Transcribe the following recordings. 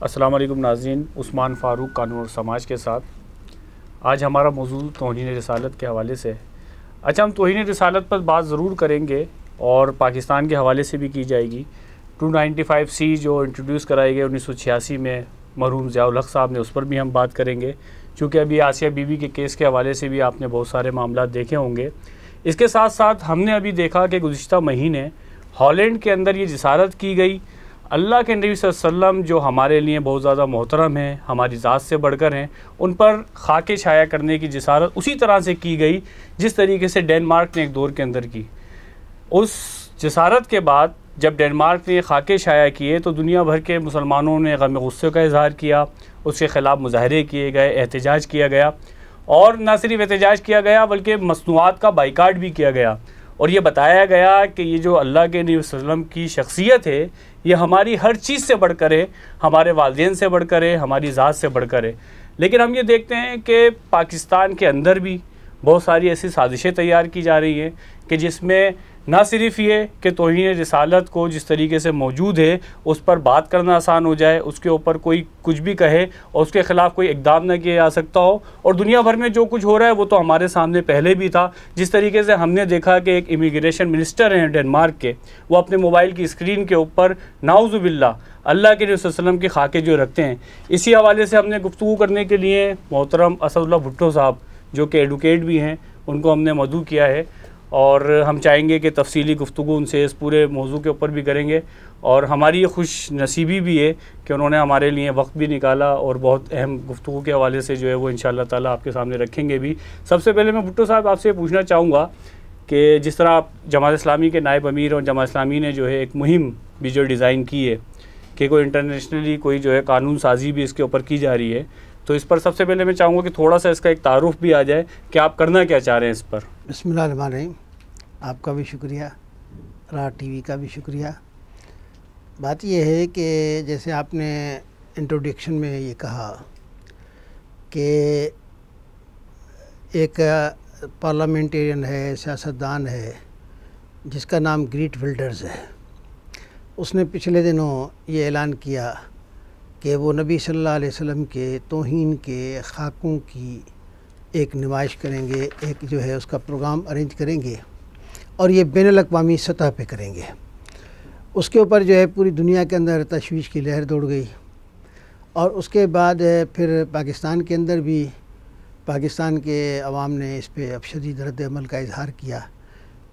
السلام علیکم ناظرین، عثمان فاروق قانون اور سماج کے ساتھ آج ہمارا موضوع توہین رسالت کے حوالے سے ہے۔ اچھا، ہم توہین رسالت پر بات ضرور کریں گے اور پاکستان کے حوالے سے بھی کی جائے گی۔ 295C جو انٹروڈیوس کرائی گئی 1986 میں مرحوم ضیاء الحق صاحب نے، اس پر بھی ہم بات کریں گے، چونکہ ابھی آسیہ بی بی کے کیس کے حوالے سے بھی آپ نے بہت سارے معاملات دیکھے ہوں گے۔ اس کے ساتھ ساتھ ہم نے ابھی دیکھا کہ گزشتہ مہینے ہالینڈ کے اندر یہ جسارت کی گئی۔ اللہ کے نبی صلی اللہ علیہ وسلم جو ہمارے لیے بہت زیادہ محترم ہیں، ہماری ذات سے بڑھ کر ہیں، ان پر خاکے چھایا کرنے کی جسارت اسی طرح سے کی گئی جس طریقے سے ڈنمارک نے ایک دور کے اندر کی۔ اس جسارت کے بعد جب ڈنمارک نے خاکے چھایا کیے تو دنیا بھر کے مسلمانوں نے غم غصے کا اظہار کیا، اس کے خلاف مظاہرے کیے گئے، احتجاج کیا گیا، اور نہ صرف احتجاج کیا گیا بلکہ مصنوعات کا بائیکاٹ بھی کیا گیا، اور یہ بتایا گیا کہ یہ جو اللہ کے نبی صلی اللہ علیہ وسلم کی شخصیت ہے یہ ہماری ہر چیز سے بڑھ کر ہے، ہمارے والدین سے بڑھ کر ہے، ہماری ذات سے بڑھ کر ہے۔ لیکن ہم یہ دیکھتے ہیں کہ پاکستان کے اندر بھی بہت ساری ایسی سازشیں تیار کی جا رہی ہیں کہ جس میں نہ صرف یہ کہ توہین رسالت کو جس طریقے سے موجود ہے اس پر بات کرنا آسان ہو جائے، اس کے اوپر کوئی کچھ بھی کہے اور اس کے خلاف کوئی اقدام نہ کیا جا سکتا ہو، اور دنیا بھر میں جو کچھ ہو رہا ہے وہ تو ہمارے سامنے پہلے بھی تھا۔ جس طریقے سے ہم نے دیکھا کہ ایک امیگریشن منسٹر ہیں ڈنمارک کے، وہ اپنے موبائل کی اسکرین کے اوپر نعوذ باللہ اللہ کے نبی صلی اللہ علیہ وسلم کے خاکے جو رکھتے ہیں۔ اسی حوالے سے ہم نے گفتگو کرنے کے لیے محترم اسد اللہ بھٹو صاحب جو کہ ایڈوکیٹ بھی ہیں ان کو ہم نے مدعو کیا ہے، اور ہم چاہیں گے کہ تفصیلی گفتگو ان سے اس پورے موضوع کے اوپر بھی کریں گے، اور ہماری یہ خوش نصیبی بھی ہے کہ انہوں نے ہمارے لیے وقت بھی نکالا اور بہت اہم گفتگو کے حوالے سے جو ہے وہ انشاءاللہ تعالی آپ کے سامنے رکھیں گے بھی۔ سب سے پہلے میں بھٹو صاحب آپ سے یہ پوچھنا چاہوں گا کہ جس طرح آپ جماعت اسلامی کے نائب امیر اور جماعت اسلامی نے جو ہے ایک مہم بھی جو ڈیزائن کی ہے کہ کوئی انٹرنیشنلی کوئی جو ہے قانون سازی بھی اس کے اوپر کی جا رہی ہے، تو اس پر سب سے پہلے میں چاہوں گا کہ تھوڑا سا اس کا ایک تعارف بھی آ جائے کہ آپ کرنا کیا چاہ رہے ہیں اس پر۔ بسم اللہ الرحمن الرحیم۔ آپ کا بھی شکریہ، راہ ٹی وی کا بھی شکریہ۔ بات یہ ہے کہ جیسے آپ نے انٹروڈکشن میں یہ کہا کہ ایک پارلیمنٹیرین ہے، سیاستدان ہے جس کا نام گریٹ ولڈرز ہے، اس نے پچھلے دنوں یہ اعلان کیا کہ وہ نبی صلی اللہ علیہ وسلم کے توہین کے خاکوں کی ایک نمائش کریں گے، ایک جو ہے اس کا پروگرام ارینج کریں گے، اور یہ بین الاقوامی سطح پہ کریں گے۔ اس کے اوپر جو ہے پوری دنیا کے اندر تشویش کی لہر دوڑ گئی، اور اس کے بعد پھر پاکستان کے اندر بھی پاکستان کے عوام نے اس پہ اب شدید رد عمل کا اظہار کیا،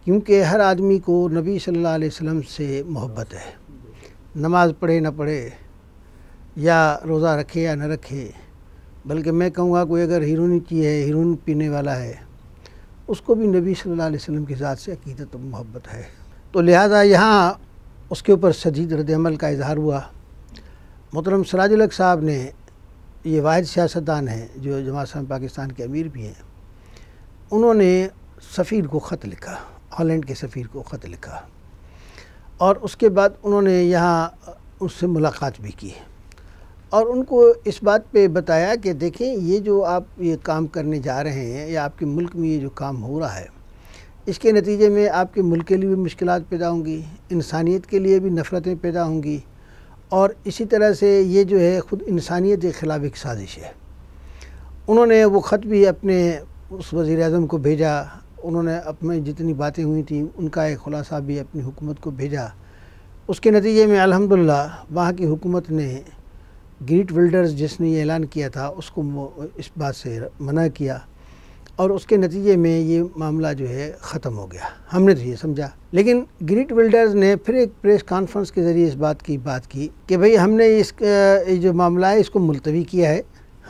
کیونکہ ہر آدمی کو نبی صلی اللہ علیہ وسلم سے محبت ہے، نماز پڑھے نہ پڑھے، یا روزہ رکھے یا نہ رکھے، بلکہ میں کہوں گا کوئی اگر ہیرونی کی ہے، ہیرون پینے والا ہے، اس کو بھی نبی صلی اللہ علیہ وسلم کی ذات سے عقیدت و محبت ہے۔ تو لہٰذا یہاں اس کے اوپر شدید رد عمل کا اظہار ہوا۔ محترم سراج الحق صاحب نے، یہ واحد سیاستدان ہیں جو جماعت اسلامی پاکستان کے امیر بھی ہیں، انہوں نے سفیر کو خط لکھا، ہالینڈ کے سفیر کو خط لکھا، اور اس کے بعد انہوں نے یہاں اس سے ملاقات بھی کی، اور ان کو اس بات پہ بتایا کہ دیکھیں یہ جو آپ یہ کام کرنے جا رہے ہیں، یا آپ کے ملک میں یہ جو کام ہو رہا ہے، اس کے نتیجے میں آپ کے ملک کے لیے بھی مشکلات پیدا ہوں گی، انسانیت کے لیے بھی نفرتیں پیدا ہوں گی، اور اسی طرح سے یہ جو ہے خود انسانیت کے خلاف ایک سازش ہے۔ انہوں نے وہ خط بھی اپنے اس وزیر اعظم کو بھیجا، انہوں نے اپنے جتنی باتیں ہوئی تھیں ان کا ایک خلاصہ بھی اپنی حکومت کو بھیجا۔ اس کے نتیجے میں الحمدللہ وہاں کی حکومت نے گریٹ ولڈرز جس نے یہ اعلان کیا تھا اس کو اس بات سے منع کیا، اور اس کے نتیجے میں یہ معاملہ جو ہے ختم ہو گیا۔ ہم نے تو یہ سمجھا، لیکن گریٹ ولڈرز نے پھر ایک پریس کانفرنس کے ذریعے اس بات کی کہ بھئی ہم نے اس جو معاملہ ہے اس کو ملتوی کیا ہے،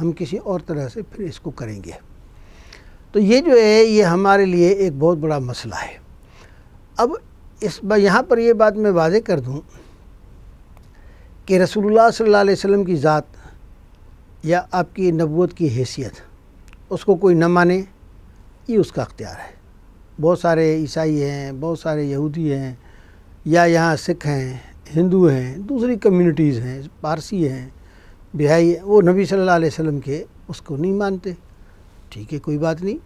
ہم کسی اور طرح سے پھر اس کو کریں گے۔ تو یہ جو ہے یہ ہمارے لیے ایک بہت بڑا مسئلہ ہے۔ اب یہاں پر یہ بات میں واضح کر دوں کہ رسول اللہ صلی اللہ علیہ وسلم کی ذات یا آپ کی نبوت کی حیثیت اس کو کوئی نہ مانے، یہ اس کا اختیار ہے۔ بہت سارے عیسائی ہیں، بہت سارے یہودی ہیں، یا یہاں سکھ ہیں، ہندو ہیں، دوسری کمیونٹیز ہیں، پارسی ہیں، بہائی ہیں، وہ نبی صلی اللہ علیہ وسلم کے اس کو نہیں مانتے، ٹھیک ہے، کوئی بات نہیں،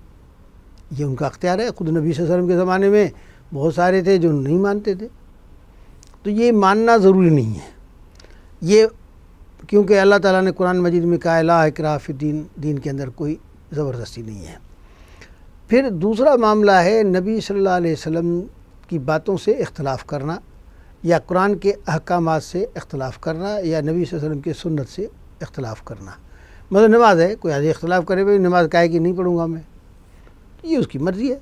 یہ ان کا اختیار ہے۔ خود نبی صلی اللہ علیہ وسلم کے زمانے میں بہت سارے تھے جو نہیں مانتے تھے، تو یہ ماننا ضروری نہیں ہے۔ یہ کیونکہ اللہ تعالیٰ نے قرآن مجید میں کہا لا اکراہ فی الدین، دین کے اندر کوئی زبردستی نہیں ہے۔ پھر دوسرا معاملہ ہے نبی صلی اللہ علیہ وسلم کی باتوں سے اختلاف کرنا، یا قرآن کے احکامات سے اختلاف کرنا، یا نبی صلی اللہ علیہ وسلم کی سنت سے اختلاف کرنا۔ مطلب نماز ہے، کوئی آدمی اختلاف کرے بھائی نماز کہے کہ نہیں پڑھوں گا میں، یہ اس کی مرضی ہے،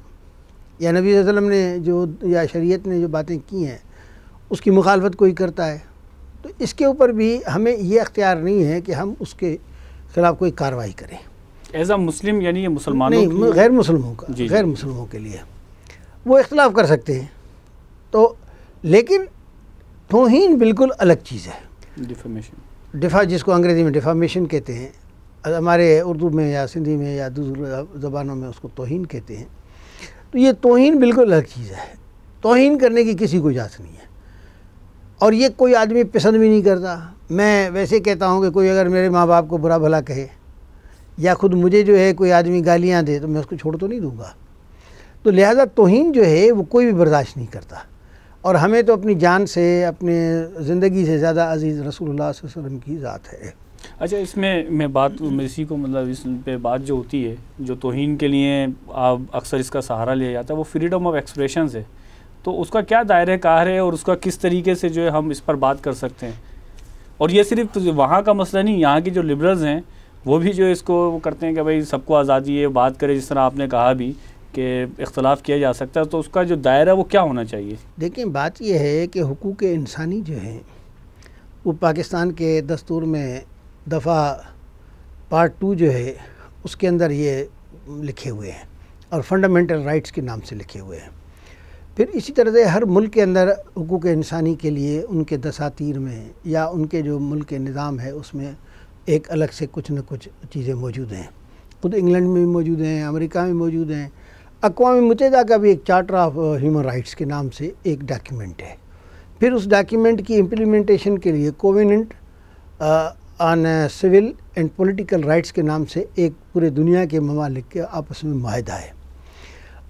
یا نبی صلی اللہ علیہ وسلم نے یا شریعت نے جو باتیں کی ہیں اس کی مخالفت کوئی کرتا ہے، تو اس کے اوپر بھی ہمیں یہ اختیار نہیں ہے کہ ہم اس کے خلاف کوئی کارروائی کریں ایز اے مسلم، یعنی یہ مسلمانوں نہیں، غیر مسلموں کا، غیر مسلموں کے لیے وہ اختلاف کر سکتے ہیں، تو لیکن توہین بالکل الگ چیز ہے۔ ڈفا جس کو انگریزی میں ڈیفامیشن کہتے ہیں، ہمارے اردو میں یا سندھی میں یا دوسری زبانوں میں اس کو توہین کہتے ہیں، تو یہ توہین بالکل الگ چیز ہے۔ توہین کرنے کی کسی کو اجازت نہیں ہے، اور یہ کوئی آدمی پسند بھی نہیں کرتا۔ میں ویسے کہتا ہوں کہ کوئی اگر میرے ماں باپ کو برا بھلا کہے یا خود مجھے جو ہے کوئی آدمی گالیاں دے تو میں اس کو چھوڑ تو نہیں دوں گا، تو لہذا توہین جو ہے وہ کوئی بھی برداشت نہیں کرتا، اور ہمیں تو اپنی جان سے، اپنے زندگی سے زیادہ عزیز رسول اللہ صلی اللہ علیہ وسلم کی ذات ہے۔ اچھا، اس میں بات اسی کو مطلب اس پہ بات جو ہوتی ہے، جو توہین کے لیے اکثر اس کا سہارا لیا جاتا ہے وہ فریڈم آف ایکسپریشنز ہے، تو اس کا کیا دائرہ کار ہے اور اس کا کس طریقے سے جو ہے ہم اس پر بات کر سکتے ہیں؟ اور یہ صرف وہاں کا مسئلہ نہیں، یہاں کی جو لبرلز ہیں وہ بھی جو اس کو کرتے ہیں کہ بھائی سب کو آزادی ہے، بات کرے، جس طرح آپ نے کہا بھی کہ اختلاف کیا جا سکتا ہے، تو اس کا جو دائرہ وہ کیا ہونا چاہیے؟ دیکھیں، بات یہ ہے کہ حقوق انسانی جو ہیں وہ پاکستان کے دستور میں دفعہ پارٹ 2 جو ہے اس کے اندر یہ لکھے ہوئے ہیں، اور فنڈامنٹل رائٹس کے نام سے لکھے ہوئے ہیں۔ پھر اسی طرح سے ہر ملک کے اندر حقوق انسانی کے لیے ان کے دساتیر میں یا ان کے جو ملک کے نظام ہے اس میں ایک الگ سے کچھ نہ کچھ چیزیں موجود ہیں۔ خود انگلینڈ میں بھی موجود ہیں، امریکہ میں موجود ہیں، اقوام متحدہ کا بھی ایک چارٹر آف ہیومن رائٹس کے نام سے ایک ڈاکیومنٹ ہے۔ پھر اس ڈاکیومنٹ کی امپلیمنٹیشن کے لیے covenant on civil and political rights کے نام سے ایک پورے دنیا کے ممالک کے آپس میں معاہدہ ہے۔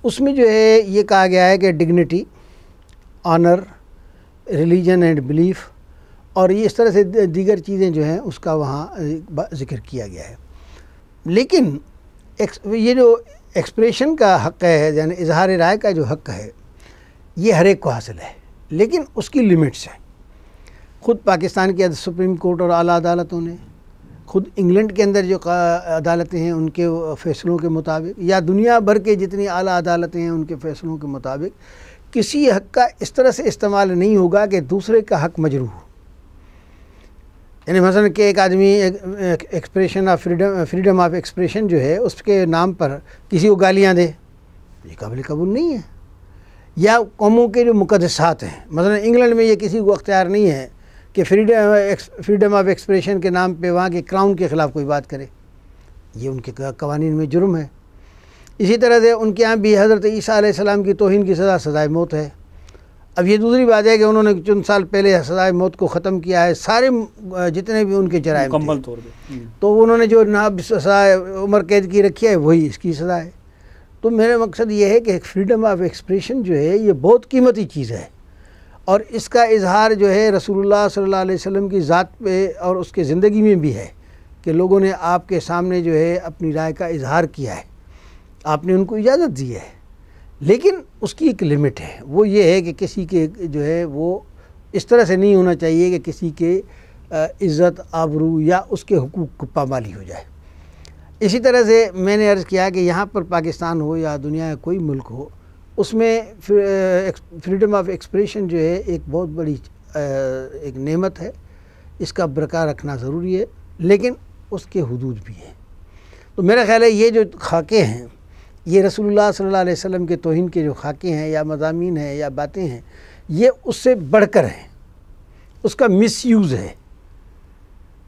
اس میں جو ہے یہ کہا گیا ہے کہ dignity, owner, religion and belief, اور یہ اس طرح سے دیگر چیزیں جو ہیں اس کا وہاں ذکر کیا گیا ہے۔ لیکن یہ جو ایکسپریشن کا حق ہے، یعنی اظہار رائے کا جو حق ہے، یہ ہر ایک کو حاصل ہے، لیکن اس کی لمٹس ہیں۔ خود پاکستان کی سپریم کورٹ اور اعلیٰ عدالتوں نے، خود انگلینڈ کے اندر جو عدالتیں ہیں ان کے فیصلوں کے مطابق، یا دنیا بھر کے جتنی اعلیٰ عدالتیں ہیں ان کے فیصلوں کے مطابق، کسی حق کا اس طرح سے استعمال نہیں ہوگا کہ دوسرے کا حق مجروح ہو۔ یعنی مثلا کہ ایک آدمی expression of freedom of expression جو ہے اس کے نام پر کسی کو گالیاں دے، یہ قابل قبول نہیں ہے۔ یا قوموں کے جو مقدسات ہیں، مثلا انگلینڈ میں یہ کسی کو اختیار نہیں ہے کہ فریڈم آف ایکسپریشن کے نام پہ وہاں کے کراؤن کے خلاف کوئی بات کرے، یہ ان کے قوانین میں جرم ہے۔ اسی طرح سے ان کے یہاں بھی حضرت عیسیٰ علیہ السلام کی توہین کی سزائے موت ہے۔ اب یہ دوسری بات ہے کہ انہوں نے چند سال پہلے سزائے موت کو ختم کیا ہے، سارے جتنے بھی ان کے جرائم مکمل طور پہ، تو انہوں نے جو سزائے عمر قید کی رکھی ہے وہی اس کی سزا ہے۔ تو میرا مقصد یہ ہے کہ فریڈم آف ایکسپریشن جو ہے یہ بہت قیمتی چیز ہے، اور اس کا اظہار جو ہے رسول اللہ صلی اللہ علیہ وسلم کی ذات پہ اور اس کے زندگی میں بھی ہے کہ لوگوں نے آپ کے سامنے جو ہے اپنی رائے کا اظہار کیا ہے، آپ نے ان کو اجازت دی ہے، لیکن اس کی ایک لمٹ ہے۔ وہ یہ ہے کہ کسی کے جو ہے وہ اس طرح سے نہیں ہونا چاہیے کہ کسی کے عزت، آبرو یا اس کے حقوق کو پامالی ہو جائے۔ اسی طرح سے میں نے عرض کیا کہ یہاں پر پاکستان ہو یا دنیا کا کوئی ملک ہو، اس میں فریڈم آف ایکسپریشن جو ہے ایک بہت بڑی ایک نعمت ہے، اس کا برقرار رکھنا ضروری ہے، لیکن اس کے حدود بھی ہیں۔ تو میرا خیال ہے یہ جو خاکے ہیں، یہ رسول اللہ صلی اللہ علیہ وسلم کے توہین کے جو خاکے ہیں یا مضامین ہیں یا باتیں ہیں، یہ اس سے بڑھ کر ہیں، اس کا مس یوز ہے،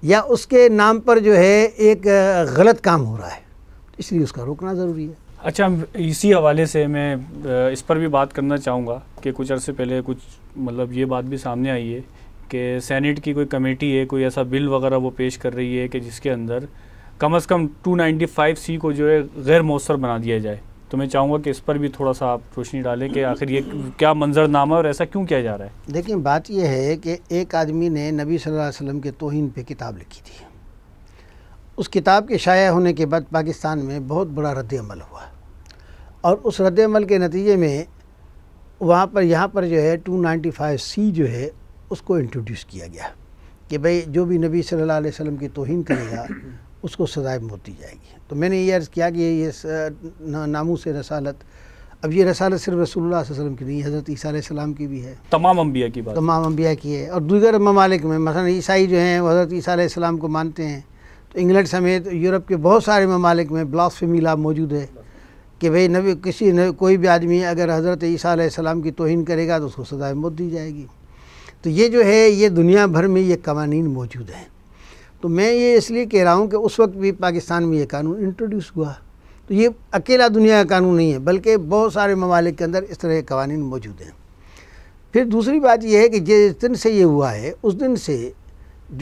یا اس کے نام پر جو ہے ایک غلط کام ہو رہا ہے، اس لیے اس کا روکنا ضروری ہے۔ اچھا، اسی حوالے سے میں اس پر بھی بات کرنا چاہوں گا کہ کچھ عرصے پہلے مطلب یہ بات بھی سامنے آئی ہے کہ سینٹ کی کوئی کمیٹی ہے، کوئی ایسا بل وغیرہ وہ پیش کر رہی ہے کہ جس کے اندر کم از کم 295C کو جو ہے غیر مؤثر بنا دیا جائے۔ تو میں چاہوں گا کہ اس پر بھی تھوڑا سا آپ روشنی ڈالیں کہ آخر یہ کیا منظرنامہ اور ایسا کیوں کیا جا رہا ہے؟ دیکھیں بات یہ ہے کہ ایک آدمی نے نبی صلی اللہ علیہ وسلم کے توہین پہ کتاب لکھی تھی. اس کتاب کے شائع ہونے کے بعد پاکستان میں بہت بڑا رد عمل ہوا، اور اس رد عمل کے نتیجے میں یہاں پر جو ہے 295C جو ہے اس کو انٹروڈیوس کیا گیا کہ بھئی جو بھی نبی صلی اللہ علیہ وسلم کی توہین کرے گا اس کو سزائے موت دی جائے گی. تو میں نے یہ عرض کیا کہ یہ ناموس رسالت، اب یہ رسالت صرف رسول اللہ صلی اللہ علیہ وسلم کی نہیں، حضرت عیسیٰ علیہ السلام کی بھی ہے، تمام انبیاء کی بات، تمام انبیاء کی ہے. اور دیگر ممالک میں مثلا عیسائی جو ہیں وہ حضرت عیسیٰ علیہ السلام کو مانتے ہیں، تو انگلینڈ سمیت یورپ کے بہت سارے ممالک میں بلاسفیمی لا موجود ہے کہ بھئی کوئی بھی آدمی اگر حضرت عیسیٰ علیہ السلام کی توہین کرے گا تو اس کو سزائے موت دی جائے گی. تو یہ جو ہے یہ دنیا بھر میں یہ قوانین موجود ہیں. تو میں یہ اس لیے کہہ رہا ہوں کہ اس وقت بھی پاکستان میں یہ قانون انٹروڈیوس ہوا، تو یہ اکیلا دنیا کا قانون نہیں ہے بلکہ بہت سارے ممالک کے اندر اس طرح کے قوانین موجود ہیں. پھر دوسری بات یہ ہے کہ جس دن سے یہ ہوا ہے اس دن سے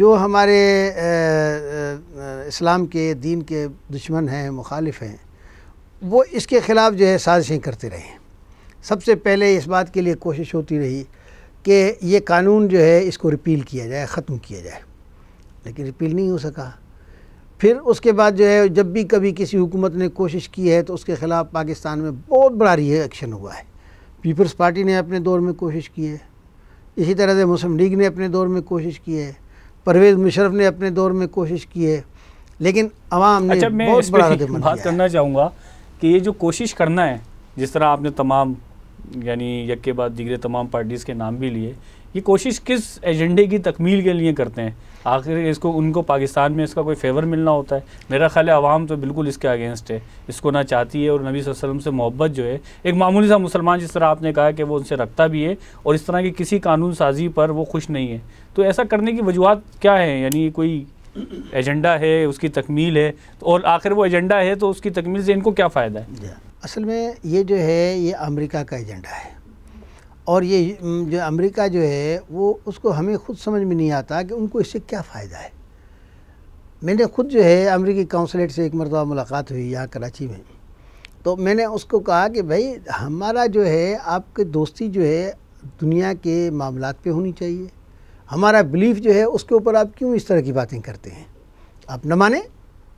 جو ہمارے اسلام کے دین کے دشمن ہیں، مخالف ہیں، وہ اس کے خلاف جو ہے سازشیں کرتے رہے ہیں. سب سے پہلے اس بات کے لیے کوشش ہوتی رہی کہ یہ قانون جو ہے اس کو ریپیل کیا جائے، ختم کیا جائے، لیکن ریپیل نہیں ہو سکا. پھر اس کے بعد جو ہے جب بھی کبھی کسی حکومت نے کوشش کی ہے تو اس کے خلاف پاکستان میں بہت بڑا ری ایکشن ہوا ہے. پیپلز پارٹی نے اپنے دور میں کوشش کی ہے، اسی طرح سے مسلم لیگ نے اپنے دور میں کوشش کی ہے، پرویز مشرف نے اپنے دور میں کوشش کی ہے، لیکن عوام نے بہت بڑا رد عمل کیا ہے. بات کرنا چاہوں گا کہ یہ جو کوشش کرنا ہے، جس طرح آپ نے تمام یعنی یک کے بعد دیگر تمام پارٹیز کے نام بھی لیے، یہ کوشش کس ایجنڈے کی تکمیل کے لیے کرتے ہیں؟ آخر ان کو پاکستان میں اس کا کوئی فیور ملنا ہوتا ہے؟ میرا خیال ہے عوام تو بالکل اس کے اگینسٹ ہے، اس کو نہ چاہتی ہے، اور نبی صلی اللہ علیہ وسلم سے محبت جو ہے ایک معمولی سا مسلمان جس طرح آپ نے کہا کہ وہ ان سے رکھتا بھی ہے، اور اس طرح کی کسی قانون سازی پر وہ خوش نہیں ہے. تو ایسا کرنے کی وجوہات کیا ہیں؟ یعنی کوئی ایجنڈا ہے، اس کی تکمیل ہے، اور آخر وہ ایجنڈا ہے تو اس کی تکمیل سے ان کو کیا فائدہ ہے؟ اصل میں یہ جو ہے یہ امریکہ کا ایجنڈا ہے، اور یہ جو امریکہ جو ہے وہ اس کو ہمیں خود سمجھ میں نہیں آتا کہ ان کو اس سے کیا فائدہ ہے. میں نے خود جو ہے امریکی کونسلیٹ سے ایک مرتبہ ملاقات ہوئی یہاں کراچی میں، تو میں نے اس کو کہا کہ بھائی ہمارا جو ہے آپ کی دوستی جو ہے دنیا کے معاملات پہ ہونی چاہیے، ہمارا بلیف جو ہے اس کے اوپر آپ کیوں اس طرح کی باتیں کرتے ہیں؟ آپ نہ مانیں،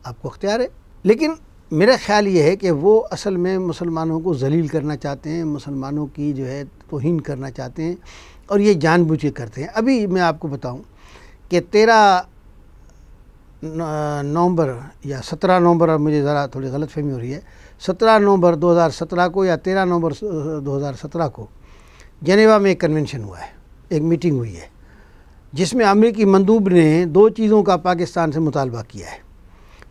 آپ کو اختیار ہے. لیکن میرا خیال یہ ہے کہ وہ اصل میں مسلمانوں کو ذلیل کرنا چاہتے ہیں، مسلمانوں کی جو ہے توہین کرنا چاہتے ہیں، اور یہ جان بوجھ کے کرتے ہیں. ابھی میں آپ کو بتاؤں کہ 13 نومبر یا 17 نومبر، اور مجھے ذرا تھوڑی غلط فہمی ہو رہی ہے، 17 نومبر 2017 کو یا 13 نومبر 2017 کو جنیوا میں ایک کنونشن ہوا ہے، ایک میٹنگ ہوئی ہے، جس میں امریکی مندوب نے 2 چیزوں کا پاکستان سے مطالبہ کیا ہے.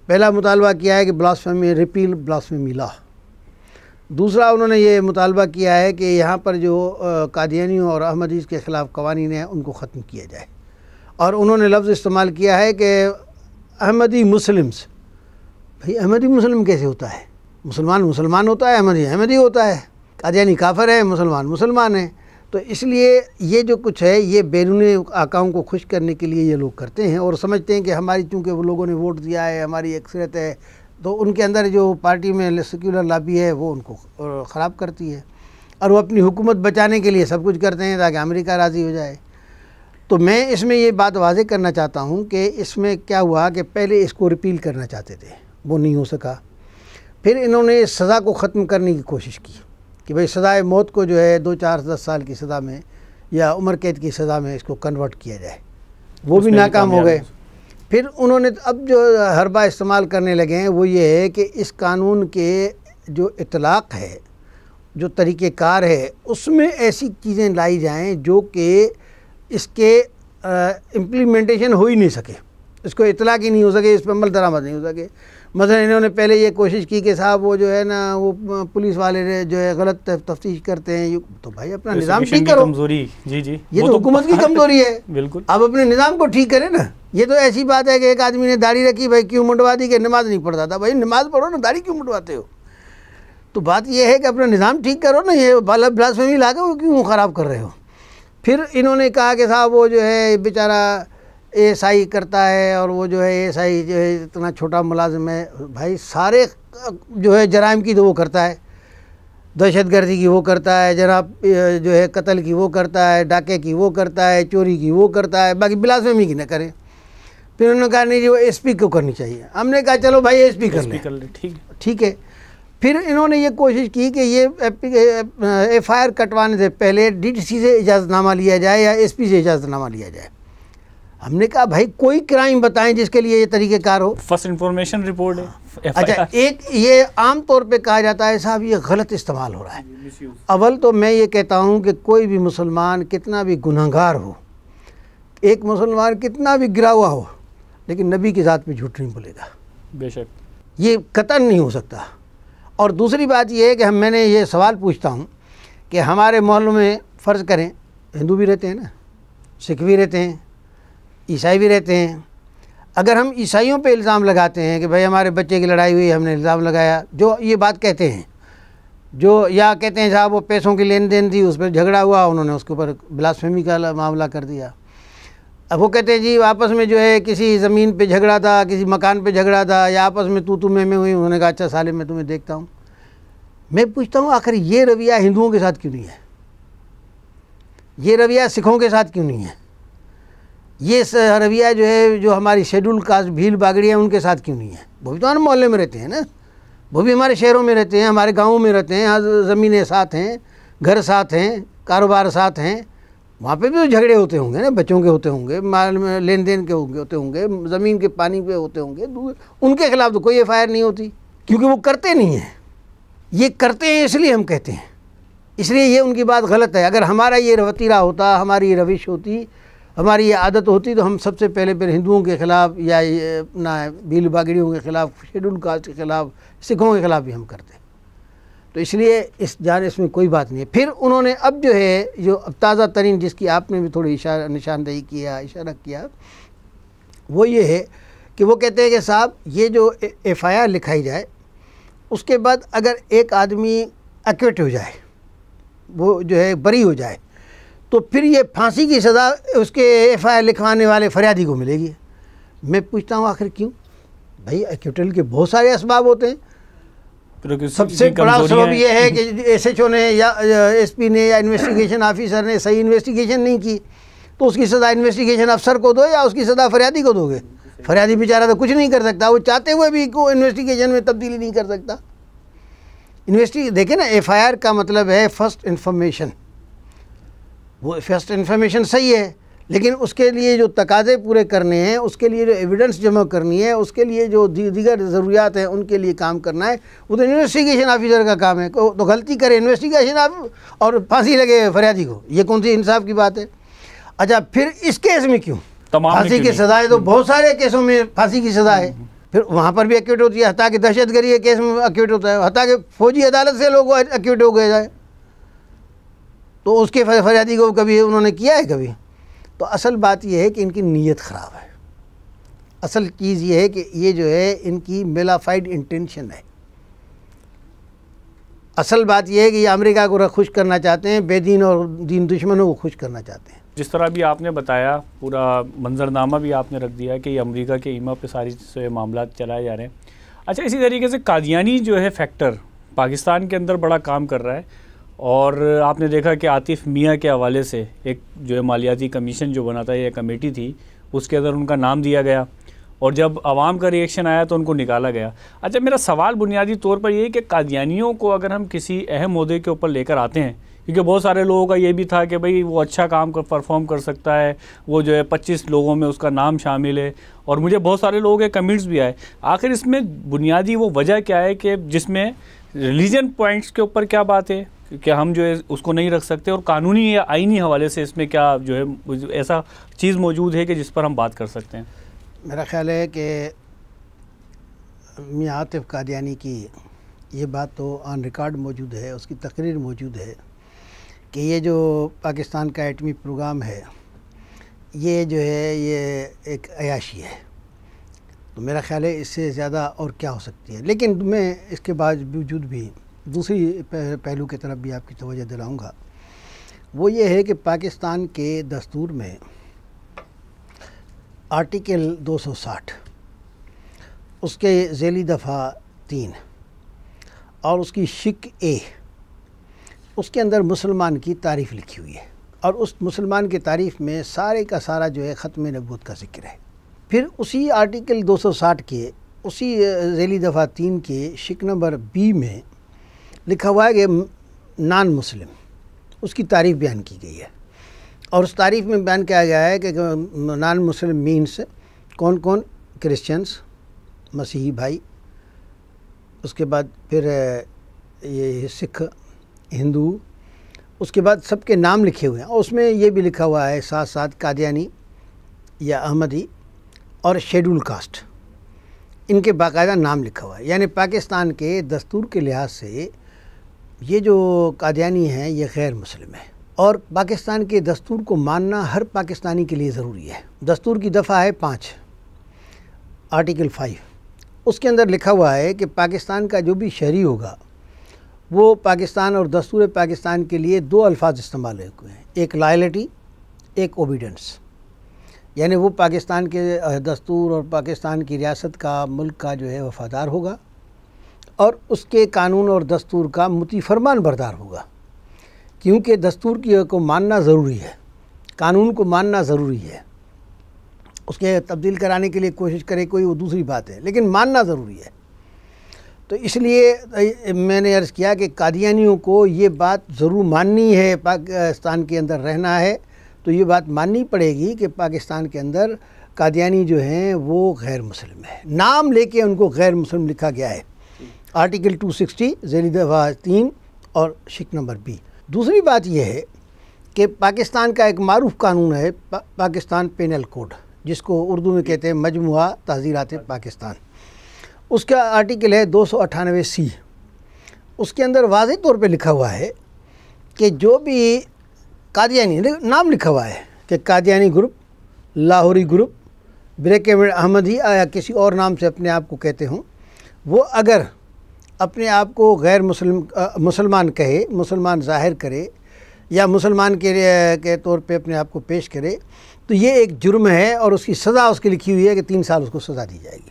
پہلا مطالبہ کیا ہے کہ بلاسفیمی ریپیل بلاسفیمی لا. دوسرا انہوں نے یہ مطالبہ کیا ہے کہ یہاں پر جو قادیانیوں اور احمدیز کے خلاف قوانین ہیں ان کو ختم کیا جائے. اور انہوں نے لفظ استعمال کیا ہے کہ احمدی مسلمز. بھئی احمدی مسلم کیسے ہوتا ہے؟ مسلمان ہوتا ہے، احمدی ہوتا ہے، قادیانی کافر ہے، مسلمان ہیں. تو اس لیے یہ جو کچھ ہے یہ بیرونی آقاؤں کو خوش کرنے کے لیے یہ لوگ کرتے ہیں، اور سمجھتے ہیں کہ ہماری چونکہ وہ لوگوں نے ووٹ دیا ہے، ہماری اکثریت ہے، تو ان کے اندر جو پارٹی میں سیکولر لابی ہے وہ ان کو خراب کرتی ہے، اور وہ اپنی حکومت بچانے کے لیے سب کچھ کرتے ہیں تاکہ امریکہ راضی ہو جائے. تو میں اس میں یہ بات واضح کرنا چاہتا ہوں کہ اس میں کیا ہوا کہ پہلے اس کو ریپیل کرنا چاہتے تھے، وہ نہیں ہو سکا. پھر انہوں نے سزا کو ختم کرنے کی کوشش کی کہ بھئی سزائے موت کو جو ہے 2 4 10 سال کی سزا میں یا عمر قید کی سزا میں اس کو کنورٹ کیا جائے، وہ بھی ناکام ہو گئے. پھر انہوں نے اب جو حربہ استعمال کرنے لگے ہیں وہ یہ ہے کہ اس قانون کے جو اطلاق ہے، جو طریقہ کار ہے، اس میں ایسی چیزیں لائی جائیں جو کہ اس کے امپلیمنٹیشن ہو ہی نہیں سکے، اس کو اطلاق ہی نہیں ہو سکے، اس پہ عمل درآمد نہیں ہو سکے. مثلا انہوں نے پہلے یہ کوشش کی کہ صاحب وہ جو ہے نا وہ پولیس والے جو ہے غلط تفتیش کرتے ہیں، تو بھائی اپنا نظام ٹھیک کرو. جی یہ تو حکومت کی کمزوری ہے. بالکل آپ اپنے نظام کو ٹھیک کریں نا. یہ تو ایسی بات ہے کہ ایک آدمی نے داڑھی رکھی، بھائی کیوں منڈوا دی؟ کہ نماز نہیں پڑھتا تھا. بھائی نماز پڑھو نا، داڑھی کیوں منڈواتے ہو؟ تو بات یہ ہے کہ اپنا نظام ٹھیک کرو نا، یہ بلاسفیمی لا کے وہ کیوں خراب کر رہے ہو؟ پھر انہوں نے کہا کہ صاحب وہ جو ہے بیچارہ ASI کرتا ہے، اور وہ جو ہے ASI جو ہے اتنا چھوٹا ملازم ہے. بھائی سارے جو ہے جرائم کی تو وہ کرتا ہے. دہشت گردی کی وہ کرتا ہے جناب، جو ہے قتل کی وہ کرتا ہے، ڈاکے کی وہ کرتا ہے، چوری کی وہ کرتا ہے، باقی بلاسفیمی کی نہ کرے۔ پھر انہوں نے کہا نہیں جی وہ ایس پی کو کرنی چاہیے۔ ہم نے کہا چلو بھائی ایس پی کر لیں، ٹھیک ہے۔ پھر انہوں نے یہ کوشش کی کہ یہ ایف آئی آر کٹوانے سے پہلے ڈی ٹی سی سے اجازت نامہ لیا جائے یا ایس پی سے اجازت نامہ لیا جائے۔ ہم نے کہا بھائی کوئی کرائم بتائیں جس کے لیے یہ طریقہ کار ہو۔ فرسٹ انفارمیشن رپورٹ ہے۔ اچھا، ایک یہ عام طور پہ کہا جاتا ہے صاحب یہ غلط استعمال ہو رہا ہے۔ اول تو میں یہ کہتا ہوں کہ کوئی بھی مسلمان کتنا بھی گنہگار ہو، ایک مسلمان کتنا بھی گرا ہوا ہو، لیکن نبی کی ذات پہ جھوٹ نہیں بولے گا، بے شک، یہ قطعاً نہیں ہو سکتا۔ اور دوسری بات یہ ہے کہ میں نے یہ سوال پوچھتا ہوں کہ ہمارے محلوں میں فرض کریں ہندو بھی رہتے ہیں نا، سکھ بھی رہتے ہیں، عیسائی بھی رہتے ہیں۔ اگر ہم عیسائیوں پہ الزام لگاتے ہیں کہ بھائی ہمارے بچے کی لڑائی ہوئی، ہم نے الزام لگایا، جو یہ بات کہتے ہیں، جو یا کہتے ہیں صاحب وہ پیسوں کی لین دین تھی، اس پہ جھگڑا ہوا، انہوں نے اس کے اوپر بلاسفیمی کا معاملہ کر دیا۔ اب وہ کہتے ہیں جی آپس میں جو ہے کسی زمین پہ جھگڑا تھا، کسی مکان پہ جھگڑا تھا، یا آپس میں تو میں ہوئی، انہوں نے کہا اچھا سالے میں تمہیں دیکھتا ہوں۔ میں پوچھتا ہوں آخر یہ رویہ ہندوؤں کے ساتھ کیوں نہیں ہے؟ یہ رویہ سکھوں کے ساتھ کیوں نہیں ہے؟ یہ رویہ جو ہے جو ہماری شیڈول کاسٹ بھیل باگڑی ہیں ان کے ساتھ کیوں نہیں ہے؟ وہ بھی تو ہمارے محلے میں رہتے ہیں نا، وہ بھی ہمارے شہروں میں رہتے ہیں، ہمارے گاؤں میں رہتے ہیں، زمینیں ساتھ ہیں، گھر ساتھ ہیں، کاروبار ساتھ ہیں، وہاں پہ بھی تو جھگڑے ہوتے ہوں گے نا، بچوں کے ہوتے ہوں گے، مال میں لین دین کے ہوتے ہوں گے، زمین کے پانی پہ ہوتے ہوں گے، ان کے خلاف تو کوئی ایف آئی آر نہیں ہوتی، کیونکہ وہ کرتے نہیں ہیں۔ یہ کرتے ہیں اس لیے ہم کہتے ہیں، اس لیے یہ ان کی بات غلط ہے۔ اگر ہمارا یہ روتیرہ ہوتا، ہماری یہ روش ہوتی، ہماری یہ عادت ہوتی، تو ہم سب سے پہلے ہندوؤں کے خلاف یا اپنا بھیل باگڑیوں کے خلاف، شیڈول کاسٹ کے خلاف، سکھوں کے خلاف بھی ہم کرتے ہیں۔ تو اس لیے اس میں کوئی بات نہیں ہے۔ پھر انہوں نے اب جو ہے جو اب تازہ ترین جس کی آپ نے بھی تھوڑی نشاندہی کیا، اشارہ کیا، وہ یہ ہے کہ وہ کہتے ہیں کہ صاحب یہ جو ایف آئی آر لکھائی جائے، اس کے بعد اگر ایک آدمی ایکویٹ ہو جائے، وہ جو ہے بری ہو جائے، تو پھر یہ پھانسی کی سزا اس کے ایف آئی آر لکھوانے والے فریادی کو ملے گی۔ میں پوچھتا ہوں آخر کیوں؟ بھائی ایکویٹل کے بہت سارے اسباب ہوتے ہیں، سب سے بڑا سبب یہ ہے کہ ایس ایچ او نے یا ایس پی نے یا انویسٹیگیشن آفیسر نے صحیح انویسٹیگیشن نہیں کی، تو اس کی سزا انویسٹیگیشن افسر کو دو یا اس کی سزا فریادی کو دو گے؟ فریادی بیچارہ تو کچھ نہیں کر سکتا، وہ چاہتے ہوئے بھی کوئی انویسٹیگیشن میں تبدیلی نہیں کر سکتا۔ دیکھیں نا، ایف آئی آر کا مطلب ہے فرسٹ انفارمیشن، وہ فرسٹ انفارمیشن صحیح ہے، لیکن اس کے لیے جو تقاضے پورے کرنے ہیں، اس کے لیے جو ایویڈنس جمع کرنی ہے، اس کے لیے جو دیگر ضروریات ہیں ان کے لیے کام کرنا ہے، وہ تو انویسٹیگیشن آفیسر کا کام ہے۔ تو غلطی کرے انویسٹیگیشن اور پھانسی لگے فریادی کو، یہ کون سی انصاف کی بات ہے؟ اچھا پھر اس کیس میں کیوں پھانسی کی سزا ہے؟ تو بہت سارے کیسوں میں پھانسی کی سزا ہے، پھر وہاں پر بھی ایکویٹ ہوتی ہے، حتیٰ کہ دہشت گردی کے کیس میں ایکویٹ ہوتا ہے، حتیٰ کہ فوجی عدالت سے لوگ ایکویٹ ہو گئے جائے، تو اس کے فریادی کو کبھی انہوں نے کیا ہے کبھی؟ تو اصل بات یہ ہے کہ ان کی نیت خراب ہے۔ اصل چیز یہ ہے کہ یہ جو ہے ان کی میلافائڈ انٹینشن ہے۔ اصل بات یہ ہے کہ یہ امریکہ کو خوش کرنا چاہتے ہیں، بے دین اور دین دشمنوں کو خوش کرنا چاہتے ہیں۔ جس طرح بھی آپ نے بتایا، پورا منظرنامہ بھی آپ نے رکھ دیا کہ یہ امریکہ کے ایما پہ ساری سے معاملات چلائے جا رہے ہیں۔ اچھا، اسی طریقے سے قادیانی جو ہے فیکٹر پاکستان کے اندر بڑا کام کر رہا ہے، اور آپ نے دیکھا کہ عاطف میاں کے حوالے سے ایک جو ہے مالیاتی کمیشن جو بنا تھا، یہ کمیٹی تھی، اس کے اندر ان کا نام دیا گیا، اور جب عوام کا ریئیکشن آیا تو ان کو نکالا گیا۔ اچھا، میرا سوال بنیادی طور پر یہ ہے کہ قادیانیوں کو اگر ہم کسی اہم عہدے کے اوپر لے کر آتے ہیں، کیونکہ بہت سارے لوگوں کا یہ بھی تھا کہ بھئی وہ اچھا کام پرفارم کر سکتا ہے، وہ جو ہے 25 لوگوں میں اس کا نام شامل ہے، اور مجھے بہت سارے لوگوں کے کمنٹس بھی آئے۔ آخر اس میں بنیادی وہ وجہ کیا ہے کہ جس میں ریلیجن پوائنٹس کے اوپر کیا بات ہے کہ ہم جو ہے اس کو نہیں رکھ سکتے، اور قانونی یا آئینی حوالے سے اس میں کیا جو ہے ایسا چیز موجود ہے کہ جس پر ہم بات کر سکتے ہیں؟ میرا خیال ہے کہ میاں عاطف قادیانی کی یہ بات تو آن ریکارڈ موجود ہے، اس کی تقریر موجود ہے کہ یہ جو پاکستان کا ایٹمی پروگرام ہے، یہ جو ہے یہ ایک عیاشی ہے۔ تو میرا خیال ہے اس سے زیادہ اور کیا ہو سکتی ہے، لیکن میں اس کے باوجود بھی دوسری پہلو کی طرف بھی آپ کی توجہ دلاؤں گا۔ وہ یہ ہے کہ پاکستان کے دستور میں آرٹیکل 260 اس کے ذیلی دفعہ 3 اور اس کی شق اے اس کے اندر مسلمان کی تعریف لکھی ہوئی ہے، اور اس مسلمان کی تعریف میں سارے کا سارا جو ہے ختم نبوت کا ذکر ہے۔ پھر اسی آرٹیکل 260 کے اسی ذیلی دفعہ 3 کے شق نمبر B میں لکھا ہوا ہے کہ نان مسلم، اس کی تعریف بیان کی گئی ہے، اور اس تعریف میں بیان کیا گیا ہے کہ نان مسلم مینس کون کون؟ کرسچنس، مسیحی بھائی، اس کے بعد پھر یہ سکھ، ہندو، اس کے بعد سب کے نام لکھے ہوئے ہیں، اور اس میں یہ بھی لکھا ہوا ہے ساتھ ساتھ قادیانی یا احمدی اور شیڈول کاسٹ، ان کے باقاعدہ نام لکھا ہوا ہے۔ یعنی پاکستان کے دستور کے لحاظ سے یہ جو قادیانی ہیں یہ غیر مسلم ہے، اور پاکستان کے دستور کو ماننا ہر پاکستانی کے لیے ضروری ہے۔ دستور کی دفعہ ہے 5، آرٹیکل 5، اس کے اندر لکھا ہوا ہے کہ پاکستان کا جو بھی شہری ہوگا وہ پاکستان اور دستور پاکستان کے لیے 2 الفاظ استعمال ہوئے ہیں، ایک لائلٹی، ایک اوبیڈنس، یعنی وہ پاکستان کے دستور اور پاکستان کی ریاست کا، ملک کا جو ہے وفادار ہوگا، اور اس کے قانون اور دستور کا مطیع فرمان بردار ہوگا، کیونکہ دستور کو ماننا ضروری ہے، قانون کو ماننا ضروری ہے۔ اس کے تبدیل کرانے کے لیے کوشش کرے کوئی، وہ دوسری بات ہے، لیکن ماننا ضروری ہے۔ تو اس لیے میں نے عرض کیا کہ قادیانیوں کو یہ بات ضرور ماننی ہے، پاکستان کے اندر رہنا ہے تو یہ بات ماننی پڑے گی کہ پاکستان کے اندر قادیانی جو ہیں وہ غیر مسلم ہیں، نام لے کے ان کو غیر مسلم لکھا گیا ہے، آرٹیکل 260 ذیلی دفعہ 3 اور شق نمبر B۔ دوسری بات یہ ہے کہ پاکستان کا ایک معروف قانون ہے پاکستان پینل کوڈ، جس کو اردو میں کہتے ہیں مجموعہ تعزیرات پاکستان، اس کا آرٹیکل ہے 298C۔ اس کے اندر واضح طور پہ لکھا ہوا ہے کہ جو بھی قادیانی، نام لکھا ہوا ہے کہ قادیانی گروپ، لاہوری گروپ، بریکٹ احمدی یا کسی اور نام سے اپنے آپ کو کہتے ہوں، وہ اگر اپنے آپ کو غیر مسلمان کہے، مسلمان ظاہر کرے یا مسلمان کے طور پہ اپنے آپ کو پیش کرے تو یہ ایک جرم ہے، اور اس کی سزا اس کی لکھی ہوئی ہے کہ 3 سال اس کو سزا دی جائے گی۔